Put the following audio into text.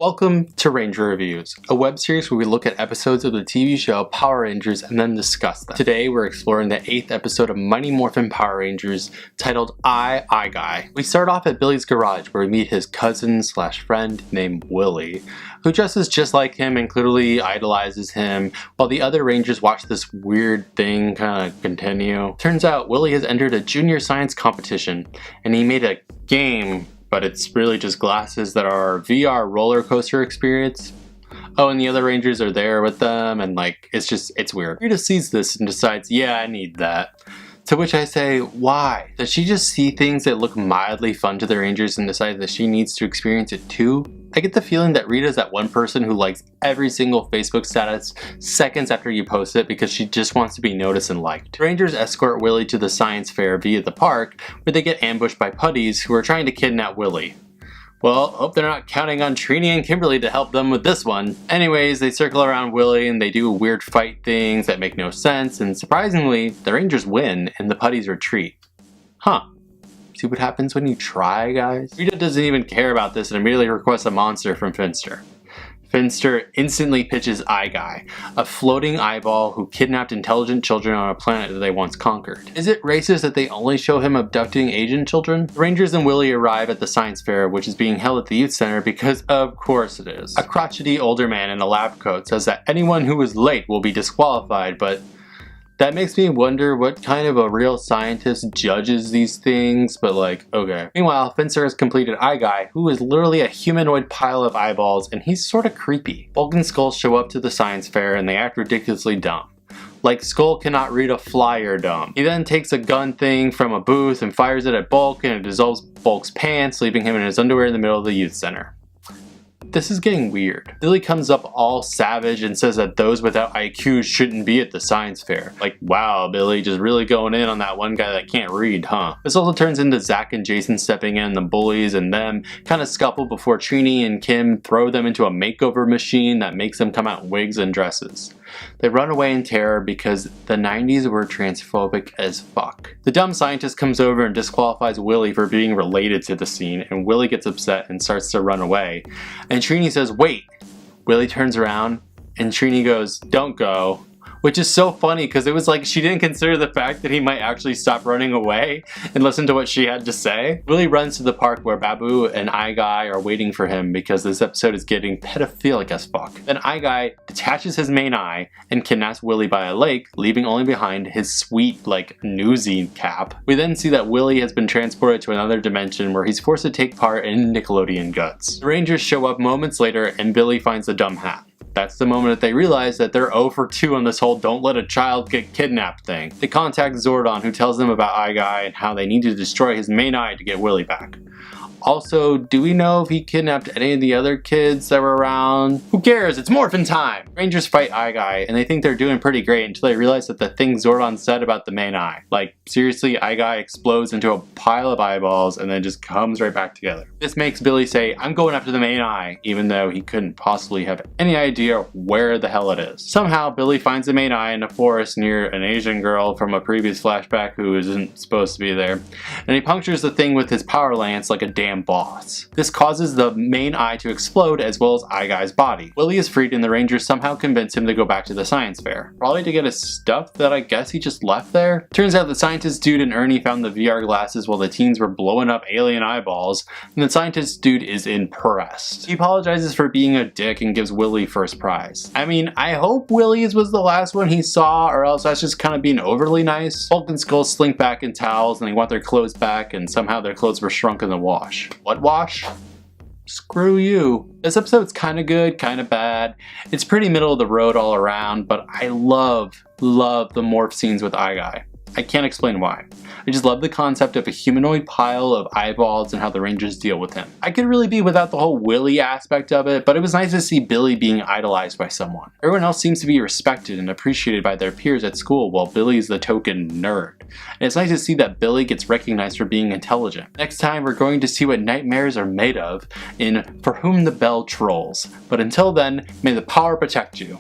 Welcome to Ranger Reviews, a web series where we look at episodes of the TV show Power Rangers and then discuss them. Today we're exploring the 8th episode of Mighty Morphin Power Rangers titled I Guy. We start off at Billy's garage where we meet his cousin/friend named Willie, who dresses just like him and clearly idolizes him, while the other Rangers watch this weird thing kind of continue. Turns out Willie has entered a junior science competition and he made a game, but it's really just glasses that are VR roller coaster experience. Oh, and the other Rangers are there with them, and it's weird. Rita sees this and decides, yeah, I need that. To which I say, why? Does she just see things that look mildly fun to the Rangers and decide that she needs to experience it too? I get the feeling that Rita's that one person who likes every single Facebook status seconds after you post it because she just wants to be noticed and liked. The Rangers escort Willie to the science fair via the park, where they get ambushed by putties who are trying to kidnap Willie. Well, hope they're not counting on Trini and Kimberly to help them with this one. Anyways, they circle around Willie and they do weird fight things that make no sense, and surprisingly, the Rangers win and the putties retreat. Huh. See what happens when you try, guys? Rita doesn't even care about this and immediately requests a monster from Finster. Finster instantly pitches Guy, a floating eyeball who kidnapped intelligent children on a planet that they once conquered. Is it racist that they only show him abducting Asian children? The Rangers and Willie arrive at the science fair, which is being held at the youth center because of course it is. A crotchety older man in a lab coat says that anyone who is late will be disqualified, but that makes me wonder what kind of a real scientist judges these things, but okay. Meanwhile, Finster has completed Guy, who is literally a humanoid pile of eyeballs, and he's sorta creepy. Bulk and Skull show up to the science fair and they act ridiculously dumb. Like Skull cannot read a flyer dumb. He then takes a gun thing from a booth and fires it at Bulk, and it dissolves Bulk's pants, leaving him in his underwear in the middle of the youth center. This is getting weird. Billy comes up all savage and says that those without IQs shouldn't be at the science fair. Wow, Billy, just really going in on that one guy that can't read, huh? This also turns into Zach and Jason stepping in, the bullies and them kind of scuffle before Trini and Kim throw them into a makeover machine that makes them come out in wigs and dresses. They run away in terror because the 90s were transphobic as fuck. The dumb scientist comes over and disqualifies Willie for being related to the scene, and Willie gets upset and starts to run away. And Trini says, wait! Willie turns around and Trini goes, don't go. Which is so funny because it was like she didn't consider the fact that he might actually stop running away and listen to what she had to say. Willie runs to the park where Babu and Guy are waiting for him because this episode is getting pedophilic as fuck. Then Guy detaches his main eye and kidnaps Willie by a lake, leaving only behind his sweet, newsy cap. We then see that Willie has been transported to another dimension where he's forced to take part in Nickelodeon Guts. The Rangers show up moments later and Billy finds the dumb hat. That's the moment that they realize that they're 0 for 2 on this whole don't let a child get kidnapped thing. They contact Zordon, who tells them about Guy and how they need to destroy his main eye to get Willie back. Also, do we know if he kidnapped any of the other kids that were around? Who cares? It's morphin' time! Rangers fight Guy, and they think they're doing pretty great until they realize that the thing Zordon said about the main eye. Seriously, Guy explodes into a pile of eyeballs and then just comes right back together. This makes Billy say, I'm going after the main eye, even though he couldn't possibly have any idea where the hell it is. Somehow, Billy finds the main eye in a forest near an Asian girl from a previous flashback who isn't supposed to be there, and he punctures the thing with his power lance like a damn boss. This causes the main eye to explode as well as Guy's body. Willie is freed and the Rangers somehow convince him to go back to the science fair. Probably to get his stuff that I guess he just left there? Turns out the scientist dude and Ernie found the VR glasses while the teens were blowing up alien eyeballs, and the scientist dude is impressed. He apologizes for being a dick and gives Willie first prize. I mean, I hope Willie's was the last one he saw, or else that's just kind of being overly nice. Bulk and Skull slink back in towels and they want their clothes back, and somehow their clothes were shrunk in the wash. What wash? Screw you. This episode's kinda good, kinda bad. It's pretty middle of the road all around, but I love the morph scenes with Guy. I can't explain why. I just love the concept of a humanoid pile of eyeballs and how the Rangers deal with him. I could really be without the whole Willie aspect of it, but it was nice to see Billy being idolized by someone. Everyone else seems to be respected and appreciated by their peers at school, while Billy's the token nerd. And it's nice to see that Billy gets recognized for being intelligent. Next time, we're going to see what nightmares are made of in For Whom the Bell Trolls. But until then, may the power protect you.